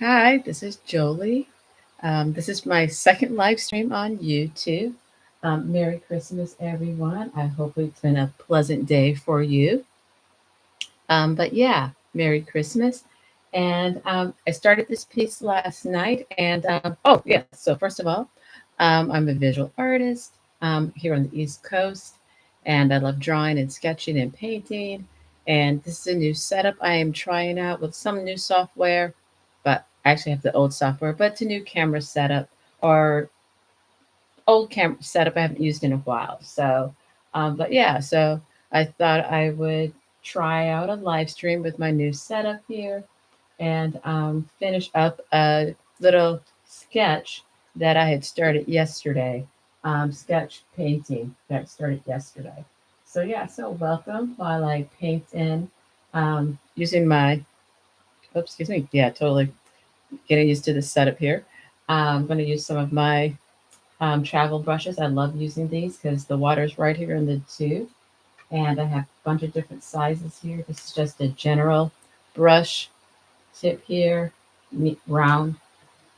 Hi, this is Jolie. This is my second live stream on YouTube. Merry Christmas, everyone. I hope it's been a pleasant day for you. But yeah, Merry Christmas. And I started this piece last night. And oh, yes. So, first of all, I'm a visual artist here on the East Coast. And I love drawing and sketching and painting. And this is a new setup I am trying out with some new software, but I actually have the old software, but it's a new camera setup or old camera setup I haven't used in a while. But yeah, so I thought I would try out a live stream with my new setup here and finish up a little sketch that I had started yesterday. Sketch painting that started yesterday. So yeah, so welcome while I paint in using my, oops, excuse me. Yeah, totally getting used to the setup here. I'm going to use some of my travel brushes. I love using these because the water's right here in the tube. And I have a bunch of different sizes here. This is just a general brush tip here, round.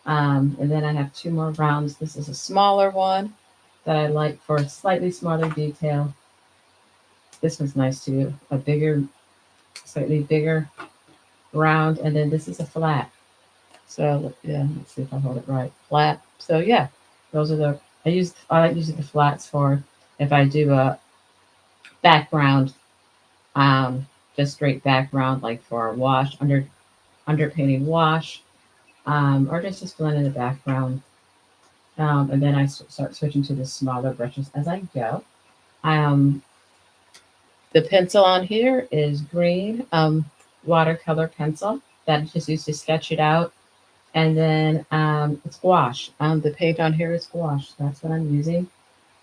And then I have two more rounds. This is a smaller one that I like for a slightly smaller detail. This one's nice too, a bigger, slightly bigger round. And then this is a flat. So yeah, let's see if I hold it right. Flat. So yeah, those are the I like using the flats for if I do a background, um, just straight background like for a wash underpainting wash, or just blend in the background. And then I start switching to the smaller brushes as I go. Um, the pencil on here is green watercolor pencil that I just used to sketch it out. And then it's gouache. The paint on here is gouache. That's what I'm using.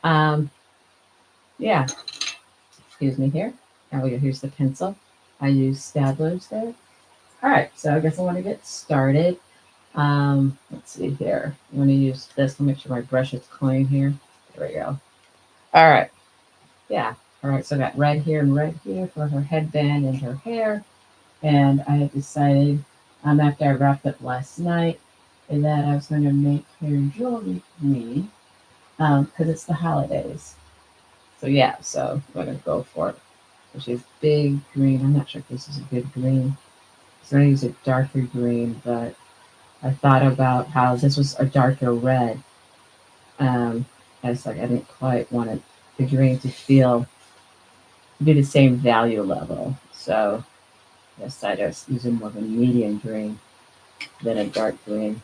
Um, yeah, excuse me here. Oh, yeah, here's the pencil. I use Staedtler's there. All right, so I guess I want to get started. Let's see here. I'm going to use this to make sure my brush is clean here. There we go. All right, yeah. All right, so I got red here and red here for her headband and her hair. And I had decided after I wrapped up last night that I was going to make her jewelry green because it's the holidays. So yeah, so I'm going to go for it. So she's big green. I'm not sure if this is a good green. So I use a darker green, but I thought about how this was a darker red. I was like, I didn't quite want it, the green to feel be the same value level. So I decided I was using more of a medium green than a dark green.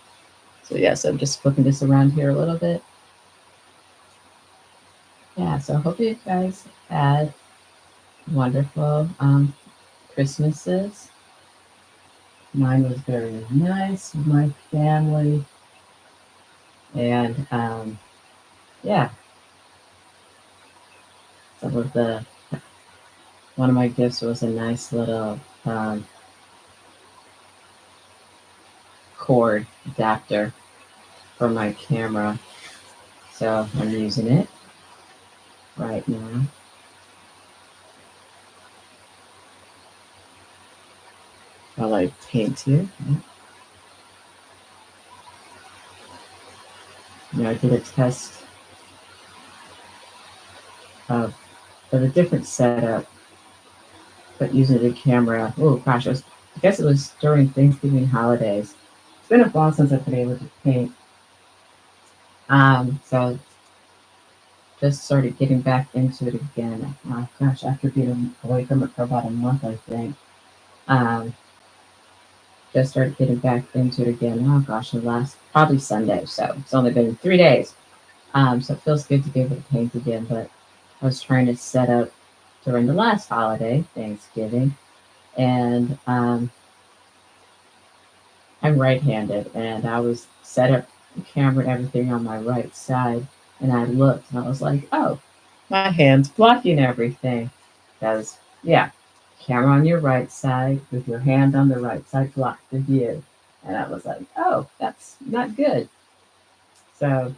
So yeah, so I'm just flipping this around here a little bit. Yeah, so I hope you guys had wonderful Christmases. Mine was very nice with my family. And yeah, some of the one of my gifts was a nice little cord adapter for my camera. So I'm using it right now. While I paint here. I did a test of a different setup, but using the camera. Oh gosh, I guess it was during Thanksgiving holidays. It's been a while since I've been able to paint. So just started getting back into it again. Gosh, after being away from it for about a month, I think. Um, just started getting back into it again. Oh gosh, the last probably Sunday. So it's only been 3 days. So it feels good to be able to paint again. But I was trying to set up during the last holiday, Thanksgiving, and I'm right-handed, and I was set up the camera and everything on my right side, and I looked and I was like, oh, my hand's blocking everything. Because yeah, camera on your right side with your hand on the right side blocks the view. And I was like, oh, that's not good. So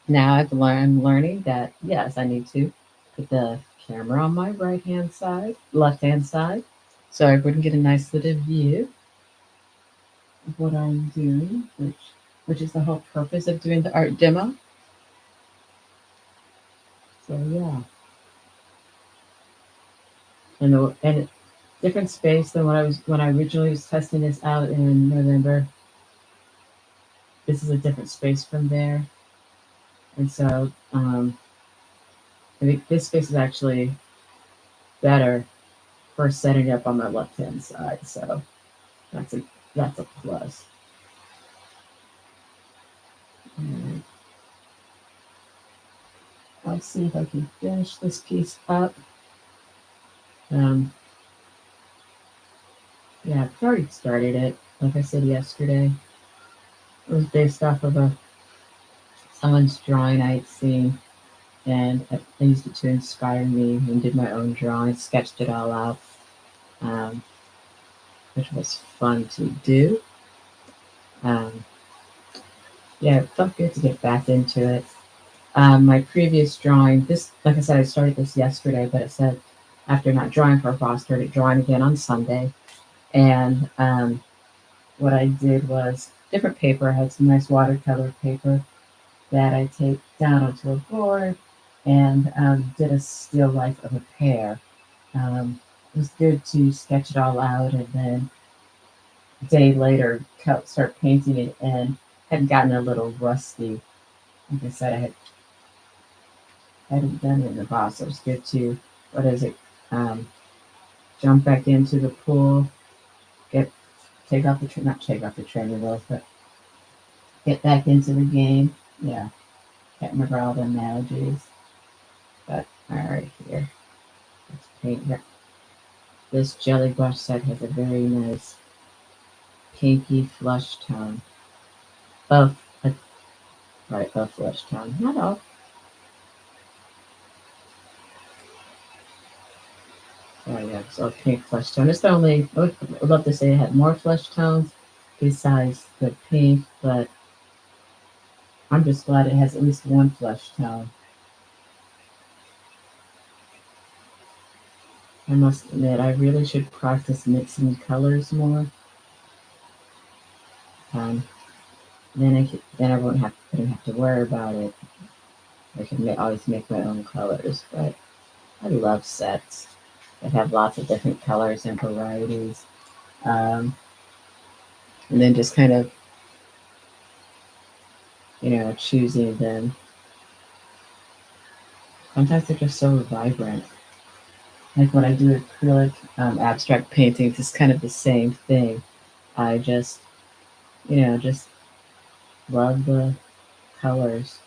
now I'm learning that yes, I need to put the camera on my right hand side, left hand side, so I wouldn't get a nice little view. of what I'm doing, which is the whole purpose of doing the art demo. So yeah, and different space than when I originally was testing this out in November. This is a different space from there, and so I think this space is actually better for setting up on my left hand side. So that's a that's a plus. And I'll see if I can finish this piece up. Um, yeah, I've already started it. Like I said yesterday, it was based off of someone's drawing I'd seen, and I used it to inspire me and did my own drawing, sketched it all out, um, which was fun to do. Um, yeah, it felt good to get back into it. My previous drawing, this, like I said, I started this yesterday, but it said after not drawing for a while, I started drawing again on Sunday. And what I did was different paper. I had some nice watercolor paper that I take down onto a board and did a still life of a pear. It was good to sketch it all out and then a day later start painting it and had gotten a little rusty. Like I said, hadn't done it in a while, so it was good to, what is it, um, jump back into the pool, get take off the not take off the training wheels, but get back into the game. Yeah, can't remember all the analogies, but all right here. Let's paint here. This jelly brush set has a very nice pinky flush tone. Of right, of flush tone, not all. Oh yeah, so pink flesh tone. It's the only. I would love to say it had more flesh tones besides the pink, but I'm just glad it has at least one flesh tone. I must admit, I really should practice mixing colors more. Um, then I wouldn't have to worry about it. I could always make my own colors. But I love sets that have lots of different colors and varieties. Um, and then just kind of, choosing them. Sometimes they're just so vibrant. Like when I do acrylic abstract paintings, it's kind of the same thing. I just love the colors.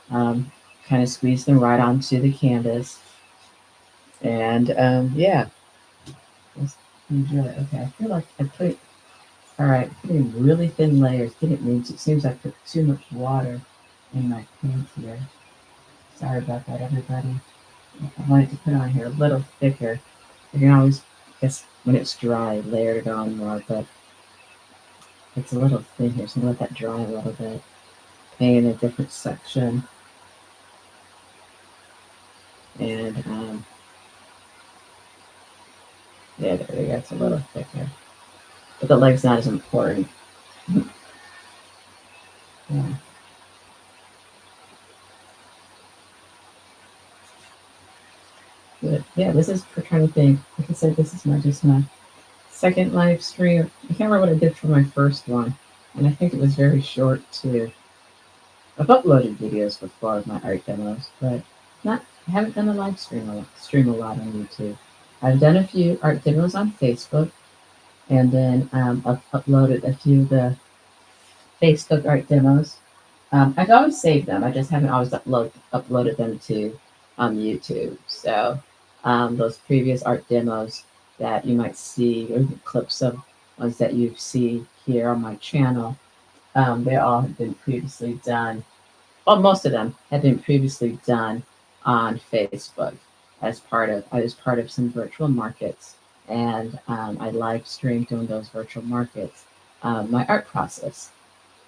Kind of squeeze them right onto the canvas, and yeah, just enjoy it. Okay, I feel like I put all right, putting really thin layers didn't mean to. It seems I put too much water in my paint here. Sorry about that, everybody. I wanted to put on here a little thicker. You can always, I guess, when it's dry, layer it on more, but it's a little thin here, so I'm gonna let that dry a little bit. Paint a different section, and yeah, there we go. It's a little thicker, but the leg's not as important. Yeah. But yeah, this is for trying to think. Like I said, this is just my second live stream. I can't remember what I did for my first one, and I think it was very short too. I've uploaded videos before of my art demos, but not I haven't done a live stream a lot on YouTube. I've done a few art demos on Facebook, and then I've uploaded a few of the Facebook art demos. I've always saved them. I just haven't always uploaded them to YouTube. So those previous art demos that you might see, or the clips of ones that you see here on my channel, they all have been previously done. Well, most of them had been previously done on Facebook I was part of some virtual markets, and I live streamed on those virtual markets my art process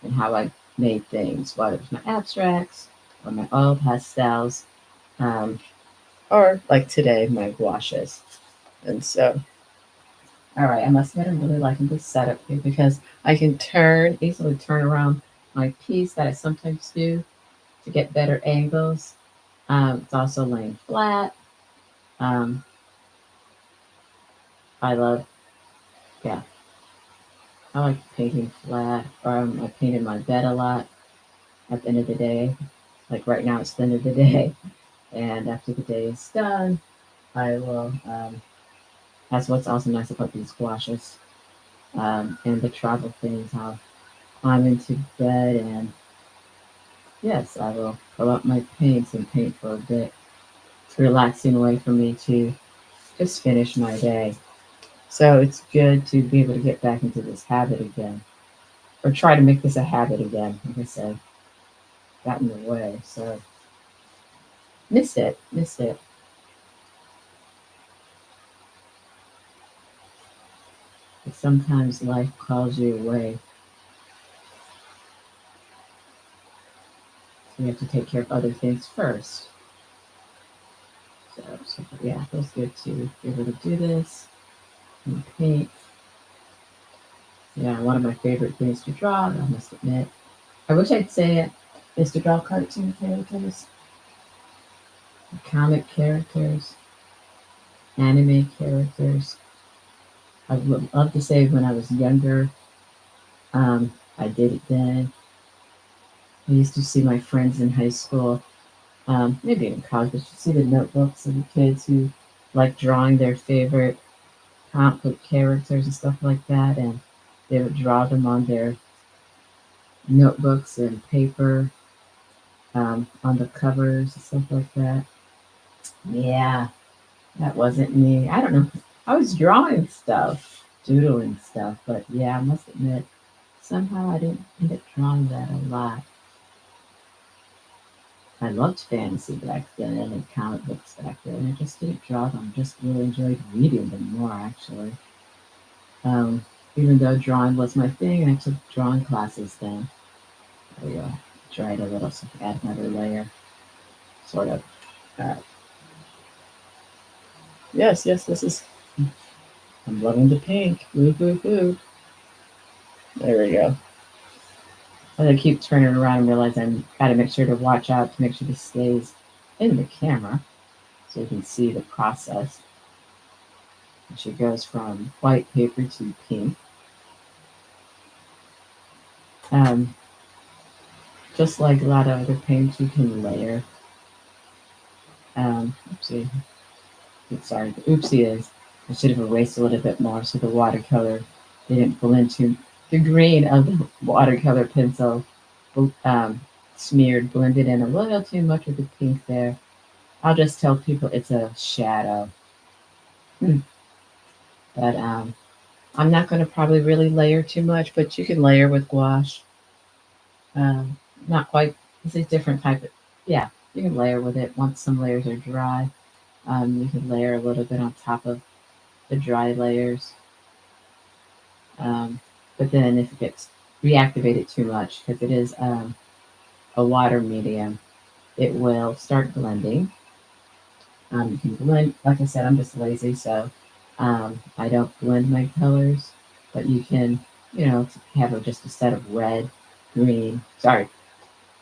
and how I made things, whether it was my abstracts or my oil pastels, um, or like today, my gouaches. And so All right, I must admit I'm really liking this setup here because I can easily turn around my piece that I sometimes do to get better angles. It's also laying flat. Um, I love, yeah, I like painting flat. I painted my bed a lot at the end of the day. Like right now, it's the end of the day, and after the day is done, I will. That's what's also nice about these gouaches and the travel things. I'll climb into bed and yes, I will fill up my paints and paint for a bit. It's a relaxing way for me to just finish my day. So it's good to be able to get back into this habit again, or try to make this a habit again. Like I said, got in the way. So missed it. But sometimes life calls you away. So you have to take care of other things first. So yeah, it feels good to be able to do this and paint. Yeah, one of my favorite things to draw, I must admit. I wish I'd say it is to draw cartoon characters, comic characters, anime characters. I would love to say when I was younger, I did it then. I used to see my friends in high school, maybe in college, but you see the notebooks of the kids who like drawing their favorite comic book characters and stuff like that, and they would draw them on their notebooks and paper, on the covers and stuff like that. Yeah, that wasn't me. I don't know. I was drawing stuff, doodling stuff, but yeah, I must admit, somehow I didn't end up drawing that a lot. I loved fantasy back then and comic books back then. I just didn't draw them. Just really enjoyed reading them more, actually. Um, Even though drawing was my thing, I took drawing classes then. I tried a little, so add another layer, sort of. Uh, yes, this is. I'm loving the pink. Woo, woo, woo. There we go. As I keep turning around and realize I'm got to make sure to watch out to make sure this stays in the camera so you can see the process. And she goes from white paper to pink. Um, just like a lot of other paints, you can layer. Oopsie. Sorry, the oopsie is I should have erased a little bit more so the watercolor didn't blend to the green of the watercolor pencil um, smeared, blended in a little too much of the pink there. I'll just tell people it's a shadow. Hmm. But I'm not going to probably really layer too much, but you can layer with gouache. Um, Not quite, it's a different type of, yeah, you can layer with it once some layers are dry. You can layer a little bit on top of the dry layers. Um, but then if it gets reactivated too much, because it is a water medium, it will start blending. You can blend, like I said, I'm just lazy, so I don't blend my colors, but you can, have just a set of red, green, sorry,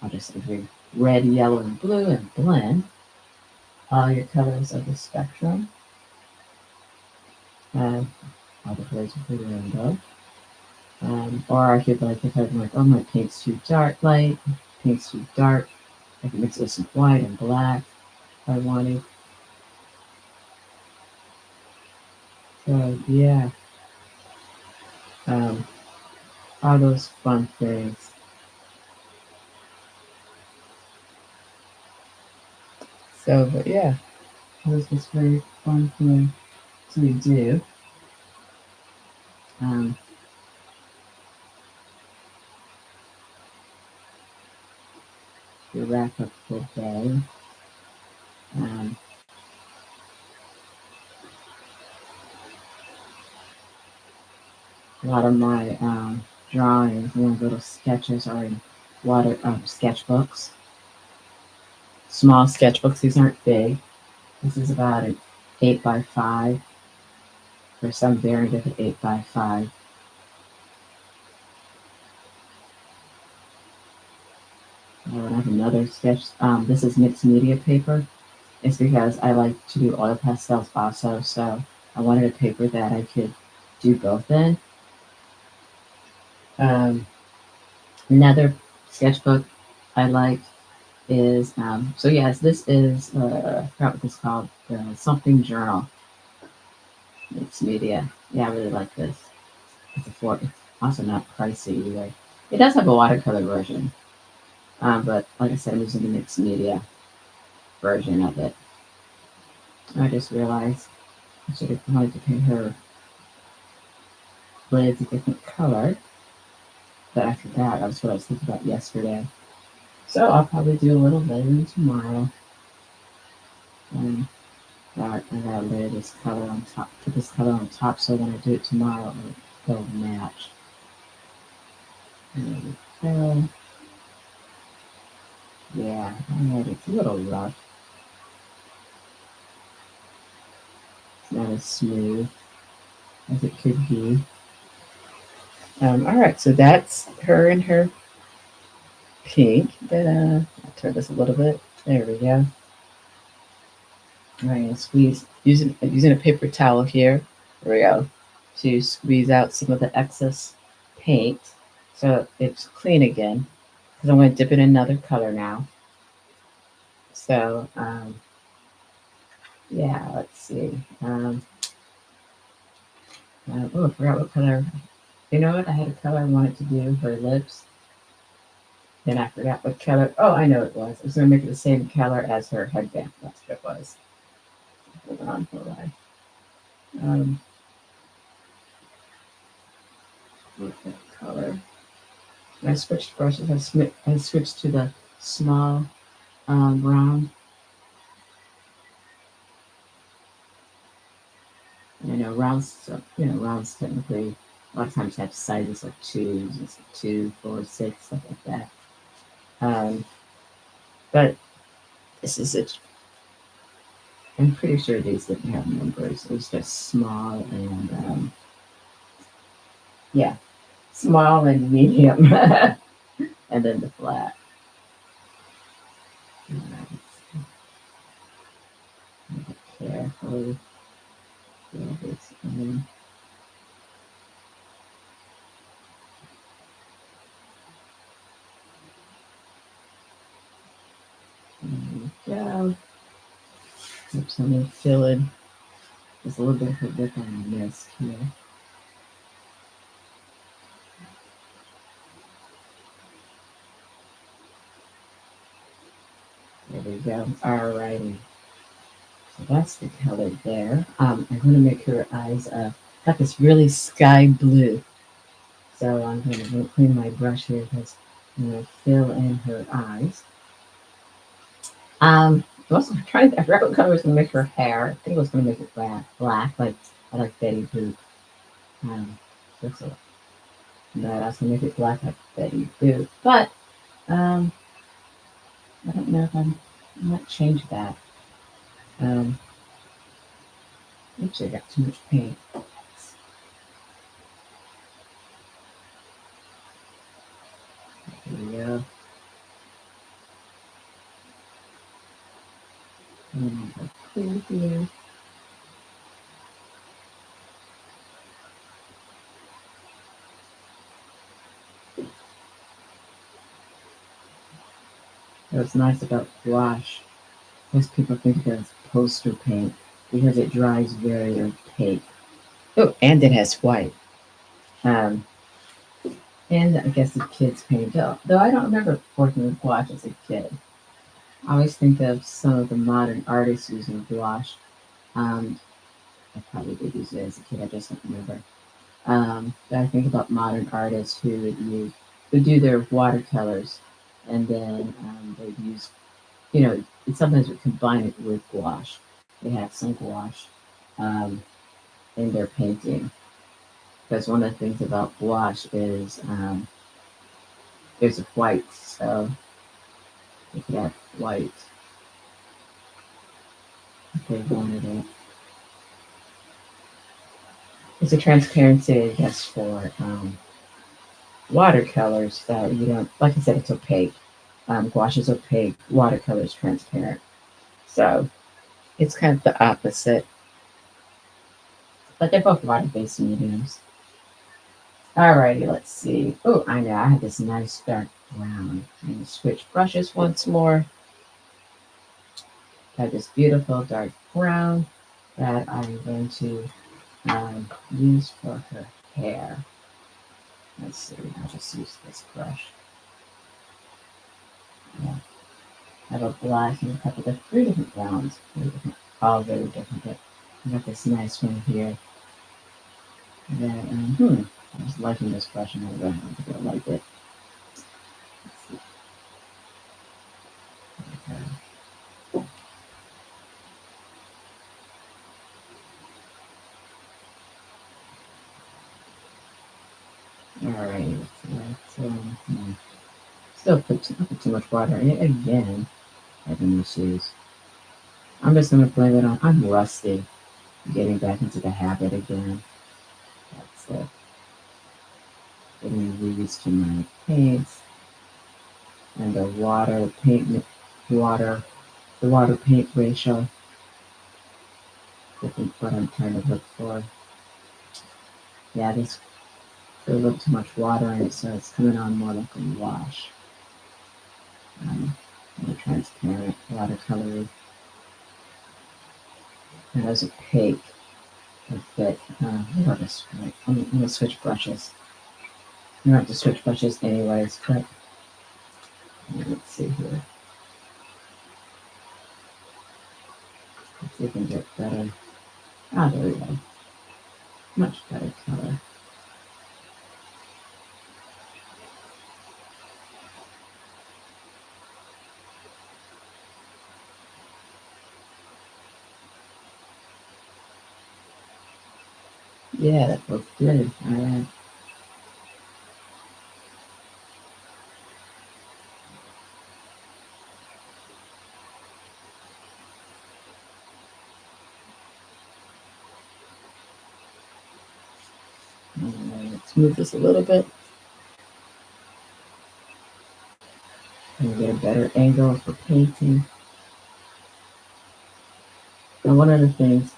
I'll just say green, red, yellow, and blue, and blend all your colors of the spectrum, uh, all the colors of the rainbow. Or I could like if I'm like, oh my pink's too dark light, pink's too dark, I can mix it with some white and black if I wanted. So yeah, um, all those fun things. So, but yeah, those was very fun thing to do. Um, to wrap up the day. Um, a lot of my drawings and little sketches are in water sketchbooks, small sketchbooks. These aren't big. This is about an 8 by 5. for some variant of an 8x5. Oh, and I have another sketch. This is mixed media paper. It's because I like to do oil pastels also, so I wanted a paper that I could do both in. Um, Another sketchbook I like is so yes, this is I forgot what this is called, something journal. Mixed media. Yeah, I really like this. It's also not pricey either. It does have a watercolor version, but like I said, I'm using the mixed media version of it. I just realized I should have wanted to paint her lids a different color, but I forgot. That was what I was thinking about yesterday. So I'll probably do a little later tomorrow. And that lid this color on top, put this color on top, so when I do it tomorrow, it'll match. And, yeah, alright, it's a little rough. It's not as smooth as it could be. All right, so that's her and her pink. Then I'll turn this a little bit. There we go. All right, and squeeze using a paper towel here. There we go. To squeeze out some of the excess paint, so it's clean again. Because I'm going to dip it in another color now. So yeah, let's see. Oh, I forgot what color. You know what? I had a color I wanted to do her lips. Then I forgot what color. Oh, I know it was. I was going to make it the same color as her headband. That's what it was. Hold on, hold on. What that color? And I switched brushes. I switched to the small round. You know, rounds. Rounds technically a lot of times have sizes of twos, it's 2, 4, 6, stuff like that. But this is it. I'm pretty sure these didn't have numbers. It was just small and yeah, small and medium, and then the flat. Carefully. Yeah, this in. There we go. Oops, I'm going to fill in just a little bit of a dip on this here. There we go. Alrighty. So that's the color there. I'm going to make her eyes got this really sky blue. So I'm going to clean my brush here because I'm going to fill in her eyes. I was trying to, I forgot what color was going to make her hair. I think it was going to make it black, like I like Betty Boop. Looks like that. I was going to make it black like Betty Boop. But I don't know if I might change that. Oops, I got too much paint. Here we go. Clear here. What's nice about gouache, most people think of it as poster paint because it dries very opaque. Oh, and it has white. Um, and I guess the kids paint, though I don't remember working with gouache as a kid. I always think of some of the modern artists using gouache. Um, I probably did use it as a kid, I just don't remember. But I think about modern artists who would do their watercolors and then they'd use, and sometimes we combine it with gouache. They have some gouache um, in their painting. Because one of the things about gouache is there's a white, so if you have white, if they wanted it. It's a transparency, I guess, for watercolors that you don't, like I said, it's opaque. Gouache is opaque, watercolor is transparent. So it's kind of the opposite, but they're both water-based mediums. Alrighty, let's see. Oh, I know, I have this nice dark brown. I'm going to switch brushes once more. I have this beautiful dark brown that I'm going to use for her hair. Let's see, I'll just use this brush. Yeah. I have a black and a couple of three different browns, all very different. But I got this nice one here. That I was liking this brush and I don't think I like it. Okay. All right. So, still put too much water in it again. Having issues. I'm just gonna blame it on. I'm rusty. Getting back into the habit again. That's it. Getting used to my paints and the water, the water paint ratio. I think what I'm trying to look for. Yeah, there's a little too much water in it, so it's coming on more like a wash. More transparent watercolor. And those opaque, a bit. I'm gonna switch brushes. I'm gonna have to switch brushes anyways, but let's see here. Let's see if we can get better. Ah, there we go. Much better color. Yeah, that looks good. All right. Let's move this a little bit and get a better angle for painting. And one of the things,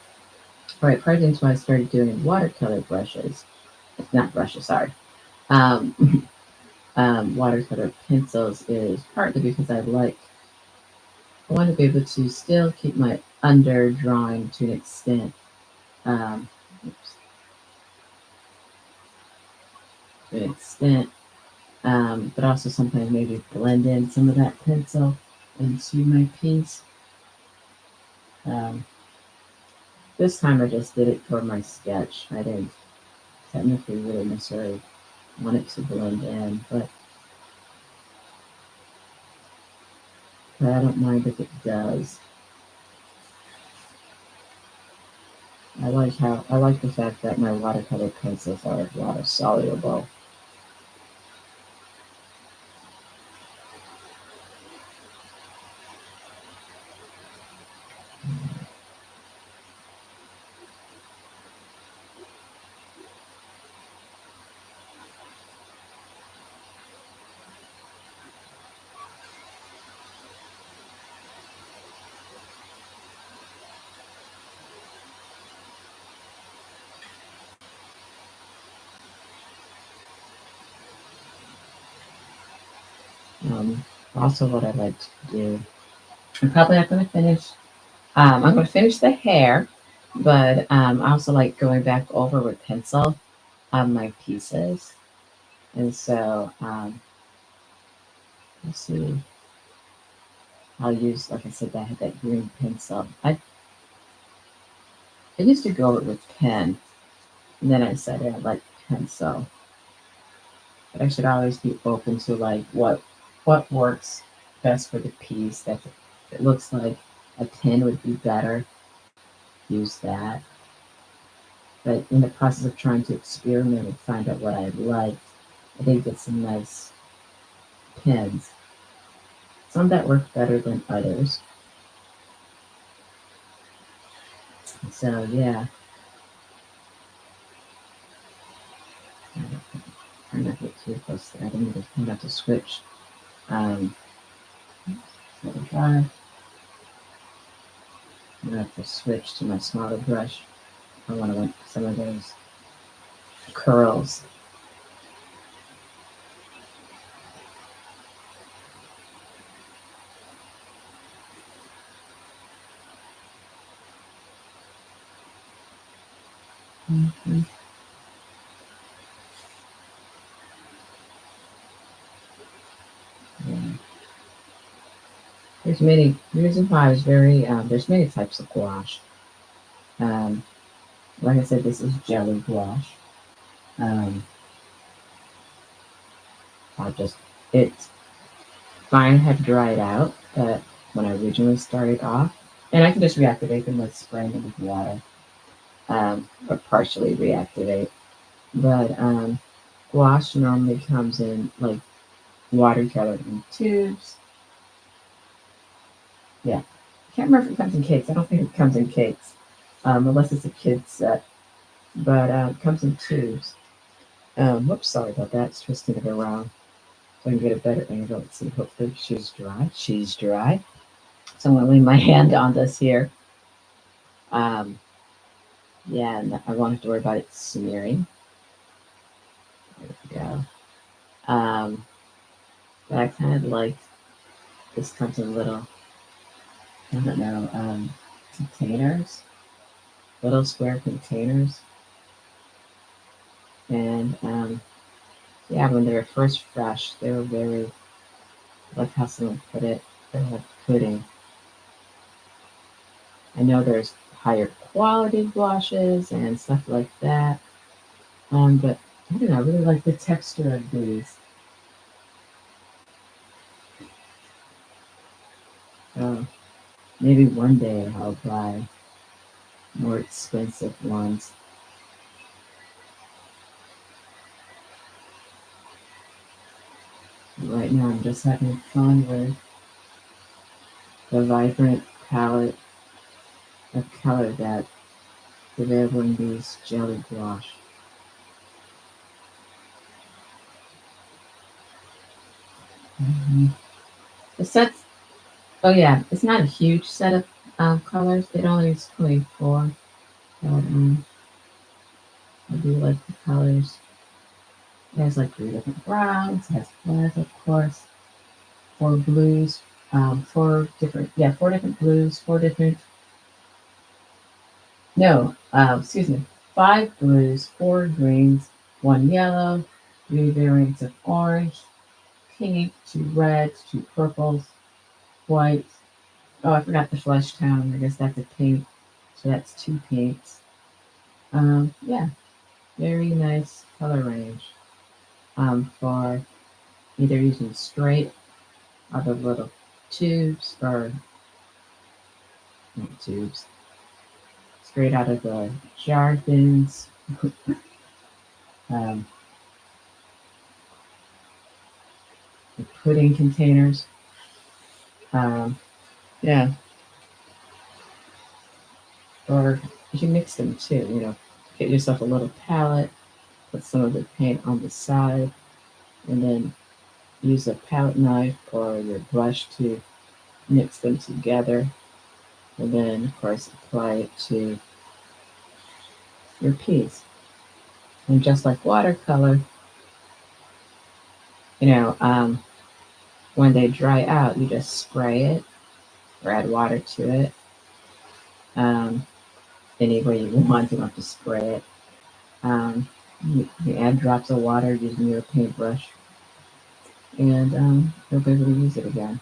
right, prior to I started doing watercolor brushes, not brushes, sorry, um, watercolor pencils is partly because I want to be able to still keep my under drawing to an extent, um, oops, to an extent, but also sometimes maybe blend in some of that pencil into my piece. Um, this time I just did it for my sketch. I didn't technically really necessarily want it to blend in, but I don't mind if it does. I like the fact that my watercolor pencils are water soluble. Um, Also, what I like to do, I'm probably not going to finish. I'm going to finish the hair, but I also like going back over with pencil on my pieces. And so, let's see, I'll use, like I said, that I had that green pencil. I used to go with pen, and then I decided I like pencil. But I should always be open to like what works best for the piece. That it looks like a pen would be better. Use that. But in the process of trying to experiment and find out what I like, I did get some nice pens. Some that work better than others. So yeah, try not to get too close to that. I'm going to have to switch. Um, so dry. I'm going to have to switch to my smaller brush. I want to want some of those curls. Mm-hmm. Yeah. There's many reasons why I was very. There's many types of gouache. Um, like I said, this is jelly gouache. Um, I just it mine had dried out, but when I originally started off, and I can just reactivate them with spraying them with water, or partially reactivate. But gouache normally comes in like watercolor in tubes. Yeah, I can't remember if it comes in cakes. I don't think it comes in cakes, unless it's a kid's set. But it comes in tubes. Whoops, sorry about that. It's twisting it around so I can get a better angle. Let's see. Hopefully she's dry. She's dry. So I'm going to lean my hand on this here. Um, yeah, and I won't have to worry about it smearing. There we go. But I kind of like this comes in little, I don't know, containers, little square containers. And yeah, when they were first fresh, they were very, like how someone put it, they're like pudding. I know there's higher quality gouaches and stuff like that. But I don't know, I really like the texture of these. So maybe one day I'll buy more expensive ones. Right now I'm just having fun with the vibrant palette of color that's available in these jelly gouache. Mm-hmm. The sets, oh yeah, it's not a huge set of colors. It only is 24. But I do like the colors. It has like 3 different browns. It has blacks, of course. 4 blues. 4 different blues. 4 different. No, excuse me. 5 blues, 4 greens, 1 yellow, 3 variants of orange, pink, 2 reds, 2 purples, white. Oh, I forgot the flesh tone. I guess that's a pink. So that's 2 pinks. Yeah, very nice color range. For either using straight out of little tubes or not tubes, straight out of the jar things. um, the pudding containers. Um, yeah, or you can mix them too. Get yourself a little palette, put some of the paint on the side, and then use a palette knife or your brush to mix them together. And then, of course, apply it to your piece. And just like watercolor, you know, um, when they dry out, you just spray it or add water to it. Um, any way you want, you don't have to spray it. You add drops of water using your paintbrush, and you'll be able to use it again.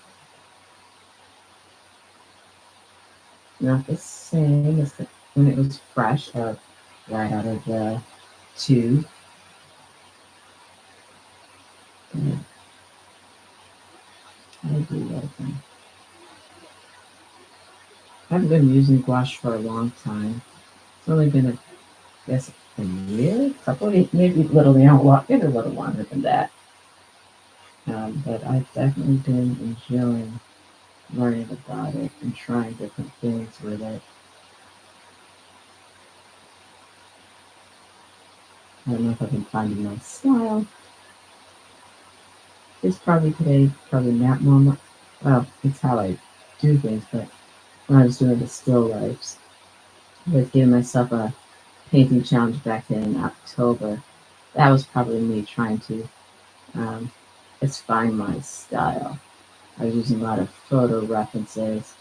Not the same as when it was fresh or right out of the tube. But I do like them. I've been using gouache for a long time. It's only been, guess, a year, couple of, maybe a little, maybe a little longer than that. But I've definitely been enjoying learning about it and trying different things with it. I don't know if I've been finding my style, It's probably today, probably nap moment. Well, it's how I do things, but when I was doing the still lifes, I was giving myself a painting challenge back in October. That was probably me trying to um, just find my style. I was using a lot of photo references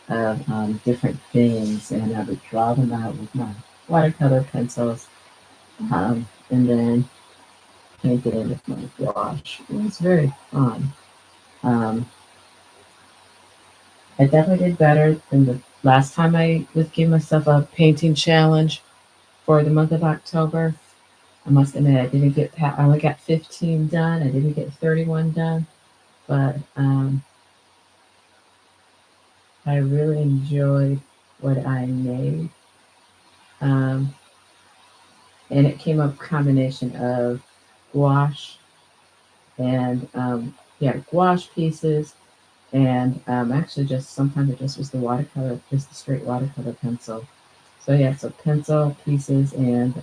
of different things, and I would draw them out with my watercolor pencils, and then paint it in with my gouache. It was very fun. Um, I definitely did better than the last time I was giving myself a painting challenge for the month of October. I must admit, I didn't get. I only got 15 done. I didn't get 31 done, but I really enjoyed what I made. Um, and it came up a combination of gouache and yeah, gouache pieces, and actually just sometimes it just was the watercolor, just the straight watercolor pencil. So yeah, so pencil pieces and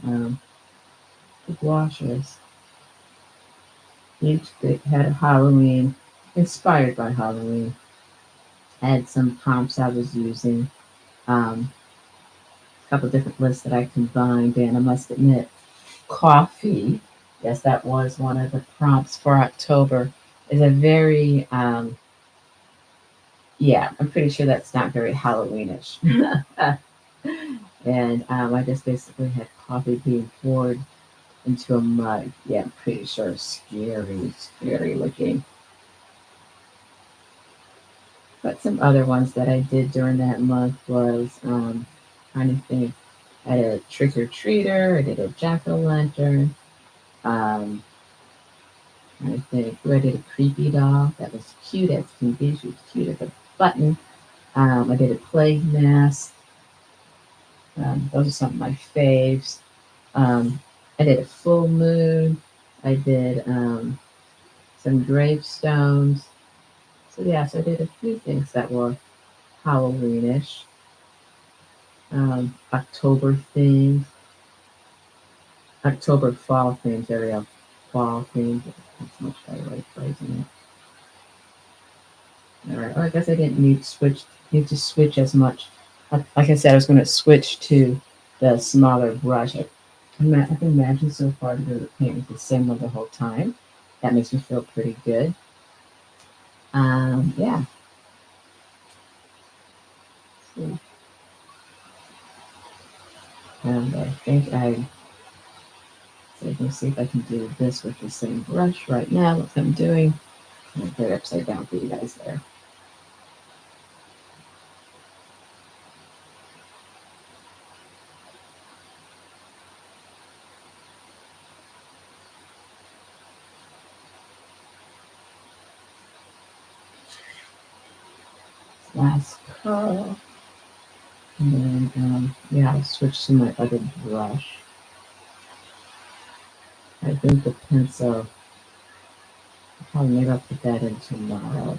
the gouaches. Each bit had a Halloween, inspired by Halloween. I had some prompts I was using, a couple different lists that I combined, and I must admit, coffee, yes, that was one of the prompts for October, is a very, yeah, I'm pretty sure that's not very Halloweenish. And I just basically had coffee being poured into a mug. Yeah, I'm pretty sure scary, scary looking. But some other ones that I did during that month was trying to think. I did a trick or treater. I did a jack o' lantern. Um, I think I did a creepy doll that was cute as can be. She was cute as a button. I did a plague mask. Those are some of my faves. Um, I did a full moon. I did some gravestones. So yeah, so I did a few things that were Halloweenish, October themed, October fall themed. There we go, fall themed. That's much better way of phrasing it. All right. Well, I guess I didn't need to switch as much. Like I said, I was going to switch to the smaller brush. I can imagine so far to do the paint with the same one the whole time. That makes me feel pretty good. Yeah. So, and I think so let me see if I can do this with the same brush right now. What I'm doing. I'm going to put it upside down for you guys there. Last curl. And then, yeah, I'll switch to my other brush. I think the pencil, probably maybe I'll put that in tomorrow.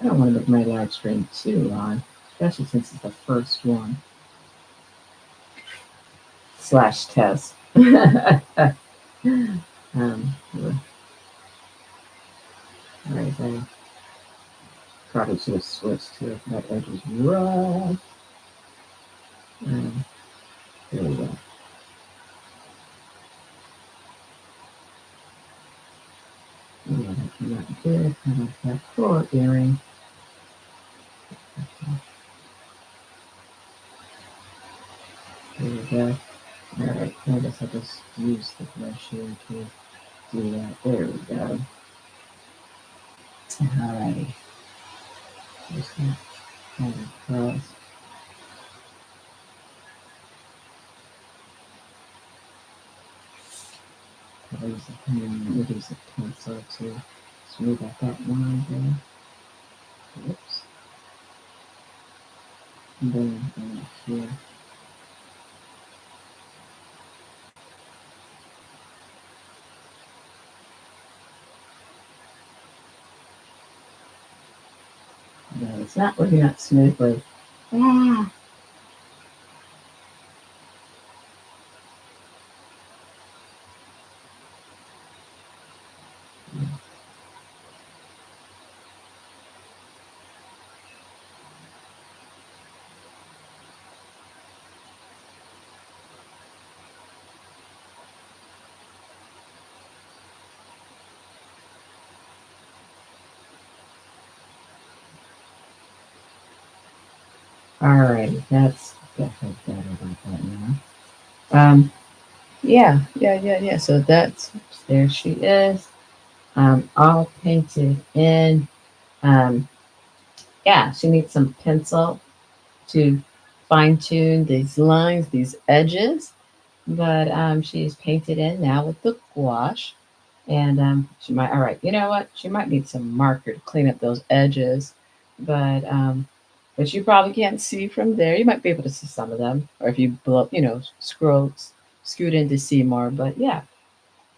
I don't want to make my live stream too long, especially since it's the first one slash test. Right, I probably should have switched to it. That edge is rough. Um, there we go. Yeah, that came out good. I like that core earring. There we go. Alright, I guess I'll just use the brush here to do that. There we go. Alrighty. Just gonna kind of cross. I'll use the pen, we'll use the pencil to smooth out that line there. Whoops. And then here. No, it's not working out smoothly. Ah. All right, that's definitely better about that now. Um, yeah. So that's there she is. All painted in. Um, yeah, she needs some pencil to fine tune these lines, these edges. But she's painted in now with the gouache. And she might, all right, you know what? She might need some marker to clean up those edges. But but you probably can't see from there. You might be able to see some of them, or if you blow, scoot in to see more. But yeah,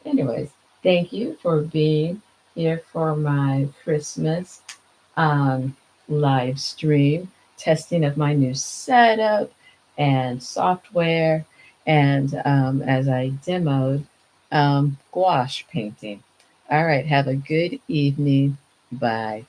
anyways, thank you for being here for my Christmas um, live stream testing of my new setup and software, and as I demoed gouache painting. All right, have a good evening. Bye.